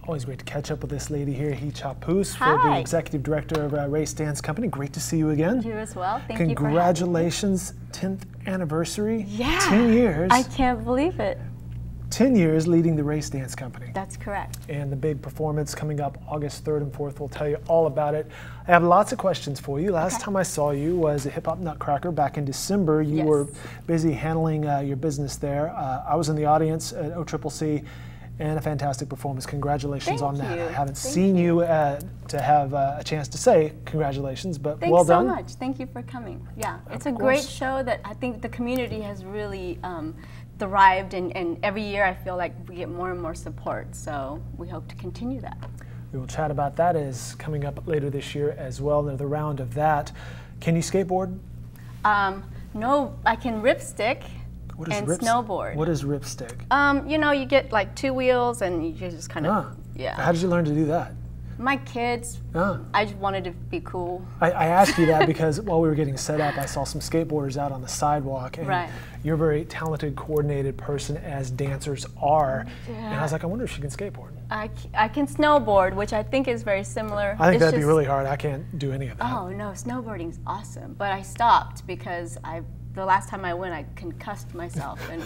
Always great to catch up with this lady here, Hee Cha Poose, for the Hi. Executive Director of Race Dance Company. Great to see you again. You as well. Thank you for having me. Congratulations, 10th anniversary. Yeah. 10 years. I can't believe it. 10 years leading the Race Dance Company. That's correct. And the big performance coming up August 3rd and 4th. We'll tell you all about it. I have lots of questions for you. Last time I saw you was at Hip Hop Nutcracker back in December. You were busy handling your business there. I was in the audience at OCCC, and a fantastic performance. Congratulations on that. I haven't seen you to have a chance to say congratulations, but well done. Thanks so much. Thank you for coming. Yeah, it's a great show that I think the community has really thrived, and every year I feel like we get more and more support, so we hope to continue that. We will chat about that as coming up later this year as well, another round of that. Can you skateboard? No, I can ripstick and snowboard. What is ripstick? You know, you get like 2 wheels and you just kind of, How did you learn to do that? My kids, I just wanted to be cool. I asked you that because while we were getting set up, I saw some skateboarders out on the sidewalk, and you're a very talented, coordinated person, as dancers are. And I was like, I wonder if she can skateboard. I can snowboard, which I think is very similar. I think that'd be really hard. I can't do any of that. Oh no, snowboarding's awesome. But I stopped because the last time I went, I concussed myself, and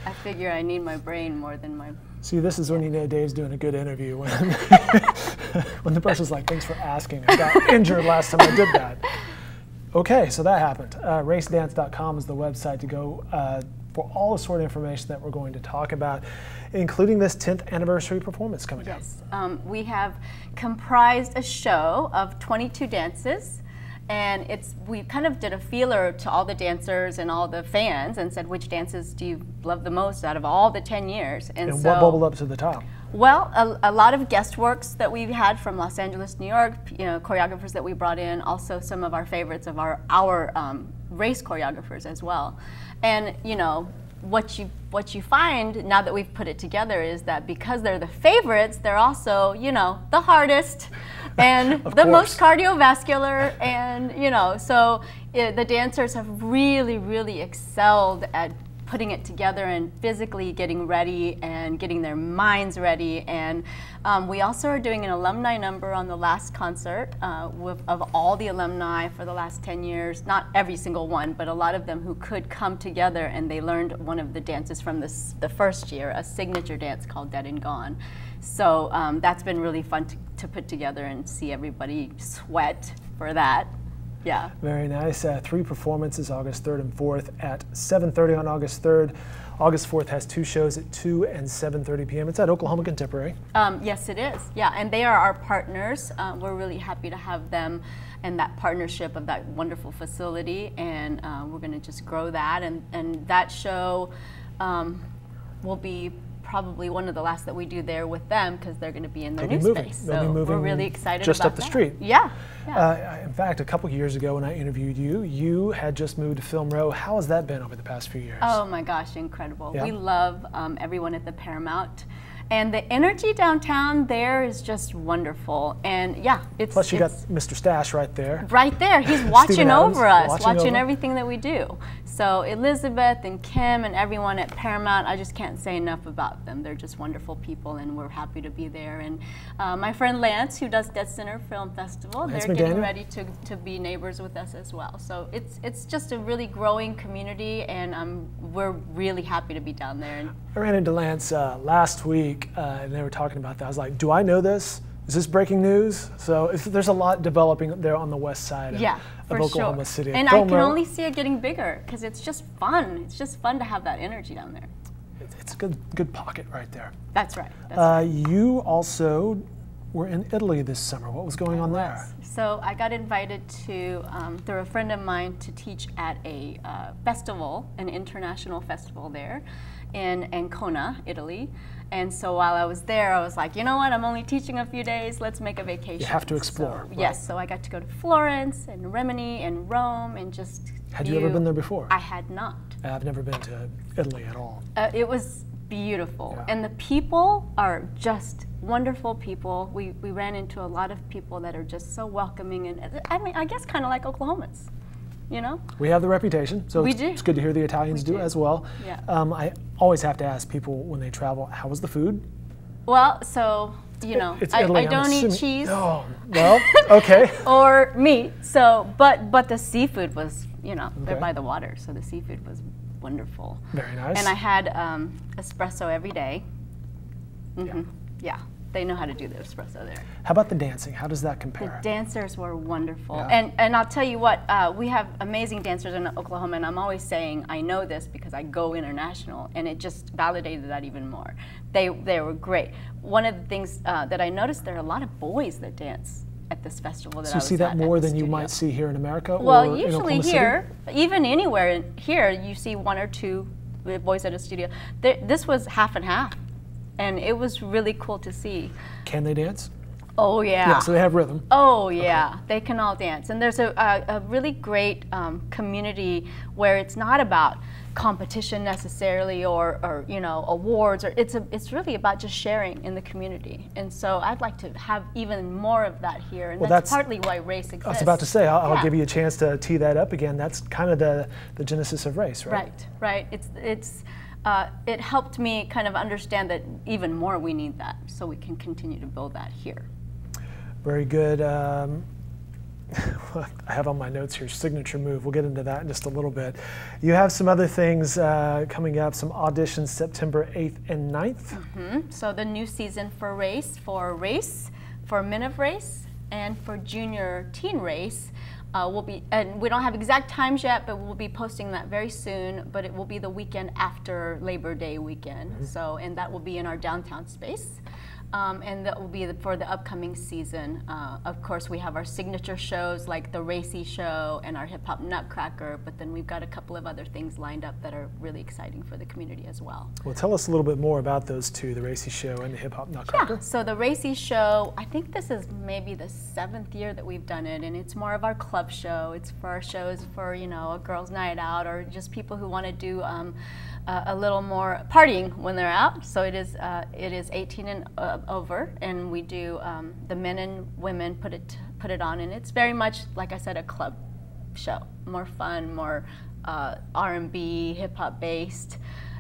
I figure I need my brain more than my... See, this is when you know Dave's doing a good interview, when, when the person's like, thanks for asking. I got injured last time I did that. Okay, so that happened. Racedance.com is the website to go for all the sort of information that we're going to talk about, including this 10th anniversary performance coming up. Yes, we have comprised a show of 22 dances. And we kind of did a feeler to all the dancers and all the fans and said, which dances do you love the most out of all the 10 years? And so, what bubbled up to the top? Well, a lot of guest works that we've had from Los Angeles, New York, you know, choreographers that we brought in, also some of our favorites of our race choreographers as well. And, you know, what you find now that we've put it together is that because they're the favorites, they're also, you know, the hardest and the most cardiovascular, and, you know, so the dancers have really, really excelled at putting it together and physically getting ready and getting their minds ready. And we also are doing an alumni number on the last concert of all the alumni for the last 10 years. Not every single one, but a lot of them who could come together, and they learned one of the dances from the first year, a signature dance called Dead and Gone. So that's been really fun to put together and see everybody sweat for that. Yeah. Very nice. 3 performances, August 3rd and 4th at 7:30 on August 3rd. August 4th has 2 shows at 2 and 7:30 p.m. It's at Oklahoma Contemporary. Yes, it is. Yeah, and they are our partners. We're really happy to have them and that partnership of that wonderful facility, and we're going to just grow that. And that show will be probably one of the last that we do there with them, because they're going to be in their new space. So we're really excited just about up the street. Yeah. In fact, a couple years ago when I interviewed you, you had just moved to Film Row. How has that been over the past few years? Oh my gosh, incredible. Yeah. We love everyone at the Paramount. And the energy downtown there is just wonderful. And yeah, plus you got Mr. Stash right there. Right there. He's watching over us, watching everything that we do. So Elizabeth and Kim and everyone at Paramount, I just can't say enough about them. They're just wonderful people, and we're happy to be there. And my friend Lance, who does Dead Center Film Festival, they're getting ready to be neighbors with us as well. So it's just a really growing community, and we're really happy to be down there. I ran into Lance last week, and they were talking about that. I was like, do I know this? Is this breaking news? So there's a lot developing there on the west side of Oklahoma City. And I can only see it getting bigger, because it's just fun. It's just fun to have that energy down there. It's a good pocket right there. That's right. That's right. You also were in Italy this summer. What was going on there? So I got invited to, through a friend of mine, to teach at a festival, an international festival there in Ancona, Italy. And so while I was there, I was like, you know what, I'm only teaching a few days, let's make a vacation. You have to explore. So, yes, so I got to go to Florence and Rimini and Rome and just Had you ever been there before? I had not. I've never been to Italy at all. It was beautiful. And the people are just wonderful people. We ran into a lot of people that are just so welcoming, and I mean, I guess kind of like Oklahomans. You know? We have the reputation, so it's good to hear the Italians do as well. Yeah. I always have to ask people when they travel, how was the food? Well, so you know, it's I Italy, don't eat assuming. cheese. Oh, well, okay. Or meat. So, but the seafood was, you know, they're Okay. by the water, so the seafood was wonderful. Very nice. And I had espresso every day. Yeah. Yeah, they know how to do the espresso there. How about the dancing? How does that The compare? dancers were wonderful. Yeah. And I'll tell you what, we have amazing dancers in Oklahoma, and I'm always saying I know this because I go international, and it just validated that even more. They were great. One of the things that I noticed, there are a lot of boys that dance at this festival that So I you was see that at more the than you studio. might see here in America? Well, or in usually Oklahoma City? here, even anywhere here, you see one or two boys at a studio. This was half and half, and it was really cool to see. Can they dance? Oh yeah. Yeah, so they have rhythm. Oh yeah, they can all dance, and there's a really great community where it's not about competition necessarily or you know, awards, or it's really about just sharing in the community. And so I'd like to have even more of that here, and Well, that's that's- partly why race exists. I was about to say, I'll Yeah. give you a chance to tee that up again. That's kind of the genesis of race, right? Right. It helped me kind of understand that even more we need that, so we can continue to build that here. Very good. I have on my notes here, signature move. We'll get into that in just a little bit. You have some other things coming up, some auditions September 8th and 9th. So the new season for race, for Men of Race, and for Junior Teen Race will be, and we don't have exact times yet, but we'll be posting that very soon, but it will be the weekend after Labor Day weekend. So, and that will be in our downtown space. And that will be for the upcoming season. Of course, we have our signature shows like the Racy Show and our Hip Hop Nutcracker, but then we've got a couple of other things lined up that are really exciting for the community as well. Well, tell us a little bit more about those two, the Racy Show and the Hip Hop Nutcracker. Yeah, so the Racy Show, I think this is maybe the 7th year that we've done it, and it's more of our club show. It's for our shows for, you know, a girls' night out, or just people who want to do a little more partying when they're out. So it is 18 and over, and we do the men and women put it on, and it's very much, like I said, a club show, more fun, more R&B, hip hop based.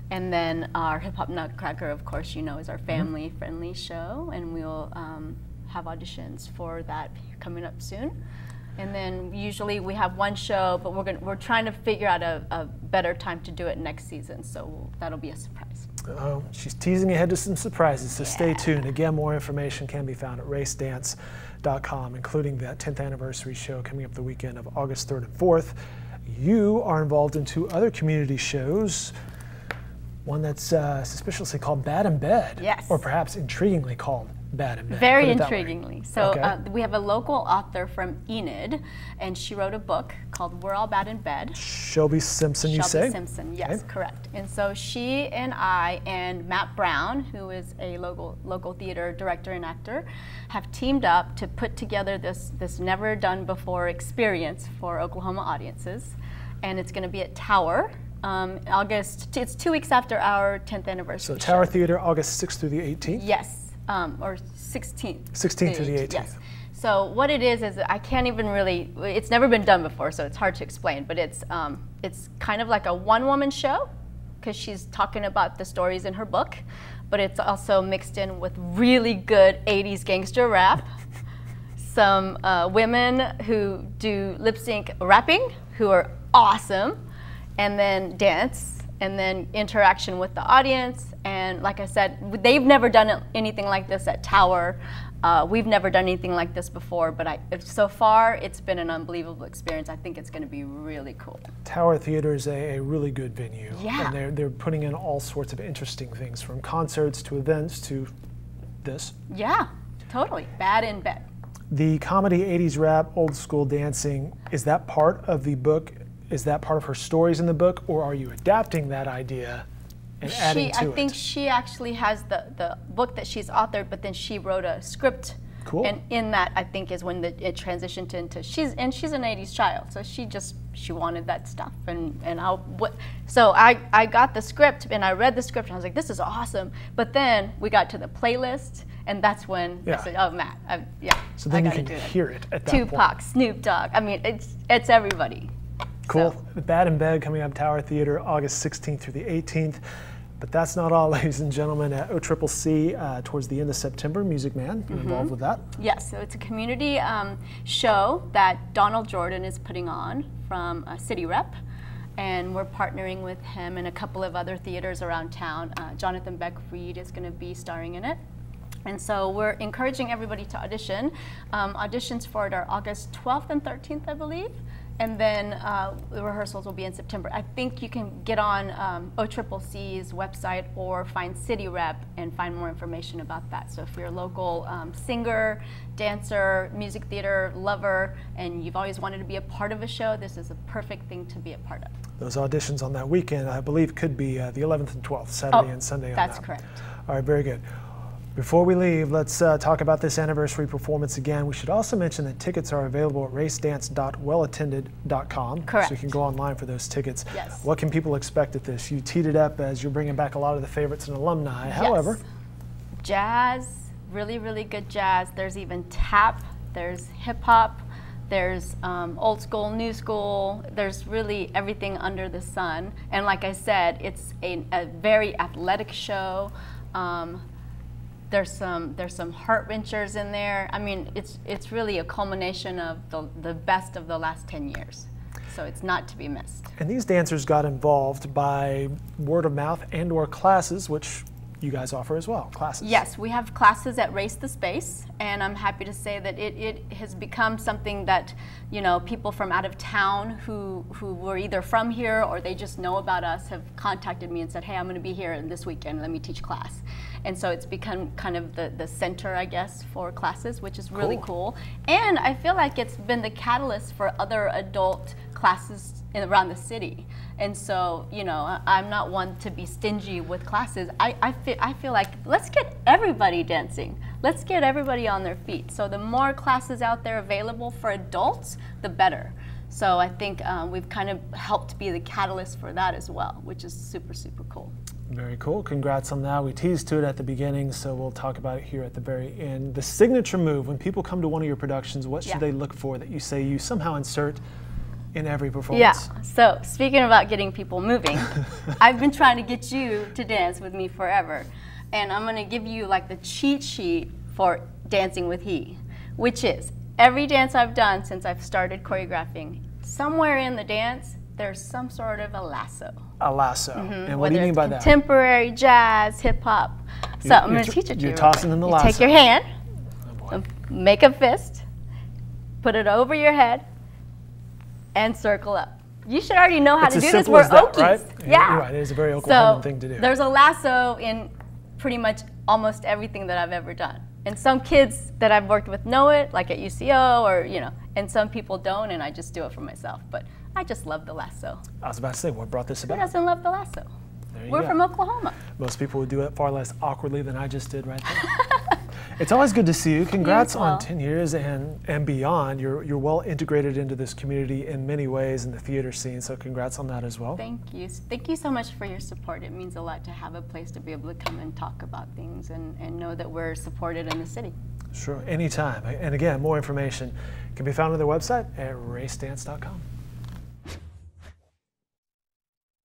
And then our Hip Hop Nutcracker, of course, you know, is our family friendly show, and we'll have auditions for that coming up soon. And then usually we have one show, but we're trying to figure out a better time to do it next season, so that'll be a surprise. Oh, she's teasing ahead to some surprises, so stay tuned. Again, more information can be found at racedance.com, including that 10th anniversary show coming up the weekend of August 3rd and 4th. You are involved in 2 other community shows, one that's suspiciously called Bad in Bed, Yes. or perhaps intriguingly called Bad in Bed. Very Put it that way. intriguingly. So Okay. we have a local author from Enid, and she wrote a book called We're All Bad in Bed. Shelby Simpson, you say? Shelby Simpson, yes, correct. And so she and I and Matt Brown, who is a local theater director and actor, have teamed up to put together this never done before experience for Oklahoma audiences, and it's going to be at Tower. It's 2 weeks after our 10th anniversary. So Tower show. Theater, August 6th through the 18th? Yes, or 16th. 16th through the 18th. Yes. So what it is I can't even really, it's never been done before, so it's hard to explain, but it's kind of like a one-woman show, because she's talking about the stories in her book, but it's also mixed in with really good 80s gangster rap, some women who do lip sync rapping, who are awesome, and then dance, and then interaction with the audience. And like I said, they've never done anything like this at Tower. We've never done anything like this before, but so far it's been an unbelievable experience. I think it's going to be really cool. Tower Theater is a really good venue. Yeah. And they're putting in all sorts of interesting things, from concerts to events to this. Yeah, totally. Bad in Bed. The comedy 80s rap, old school dancing, is that part of the book? Is that part of her stories in the book, or are you adapting that idea and adding to it? I think she actually has the book that she's authored, but then she wrote a script. Cool. And in that, I think, is when it transitioned into she's an 80s child, so she wanted that stuff, so I got the script and I read the script and I was like, this is awesome. But then we got to the playlist, and that's when I said, oh, Matt, So then I you gotta can do it. hear it at that Tupac, point. Snoop Dogg. I mean, it's everybody. Cool. So. Bad in Bed coming up Tower Theater August 16th through the 18th. But that's not all, ladies and gentlemen. At OCCC, towards the end of September, Music Man, you're involved with that? Yes, so it's a community show that Donald Jordan is putting on from City Rep. And we're partnering with him and a couple of other theaters around town. Jonathan Beck Reed is going to be starring in it. And so we're encouraging everybody to audition. Auditions for it are August 12th and 13th, I believe. And then the rehearsals will be in September. I think you can get on OCCC's website or find City Rep and find more information about that. So if you're a local singer, dancer, music theater lover, and you've always wanted to be a part of a show, this is a perfect thing to be a part of. Those auditions on that weekend, I believe, could be the 11th and 12th, Saturday and Sunday. That's correct. All right, very good. Before we leave, let's talk about this anniversary performance again. We should also mention that tickets are available at racedance.wellattended.com. Correct. So you can go online for those tickets. Yes. What can people expect at this? You teed it up as you're bringing back a lot of the favorites and alumni. Yes. However, jazz, really, really good jazz. There's even tap, there's hip hop, there's old school, new school. There's really everything under the sun. And like I said, it's a very athletic show. There's some heart wrenchers in there. I mean, it's really a culmination of the best of the last 10 years. So it's not to be missed. And these dancers got involved by word of mouth and/or classes, which you guys offer as well, classes. Yes, we have classes at Race the Space, and I'm happy to say that it has become something that, you know, people from out of town who were either from here or they just know about us have contacted me and said, hey, I'm going to be here this weekend, let me teach class. And so it's become kind of the center, I guess, for classes, which is really cool. And I feel like it's been the catalyst for other adult classes around the city. And so, you know, I'm not one to be stingy with classes. I feel like let's get everybody dancing. Let's get everybody on their feet. So the more classes out there available for adults, the better. So I think we've kind of helped be the catalyst for that as well, which is super, super cool. Very cool. Congrats on that. We teased to it at the beginning, so we'll talk about it here at the very end. The signature move, when people come to one of your productions, what should they look for that you say you somehow insert in every performance? Yeah, so speaking about getting people moving, I've been trying to get you to dance with me forever. And I'm going to give you like the cheat sheet for dancing with he, which is every dance I've done since I've started choreographing, somewhere in the dance, there's some sort of a lasso. A lasso. And what do you mean by that? Contemporary, jazz, hip hop. So I'm going to teach it to you. You're tossing in the lasso. Take your hand, make a fist, put it over your head, and circle up. You should already know how to do this. We're Okies. Right? Yeah. You're right. It is a very Oklahoman thing to do. There's a lasso in pretty much almost everything that I've ever done. And some kids that I've worked with know it, like at UCO, or, you know, and some people don't, and I just do it for myself. But I just love the lasso. I was about to say, what brought this about? Who doesn't love the lasso? We're from Oklahoma. Most people would do it far less awkwardly than I just did right there. It's always good to see you. Congrats on 10 years and beyond. You're well integrated into this community in many ways in the theater scene, so congrats on that as well. Thank you. Thank you so much for your support. It means a lot to have a place to be able to come and talk about things and know that we're supported in the city. Sure, anytime. And again, more information can be found on their website at racedance.com.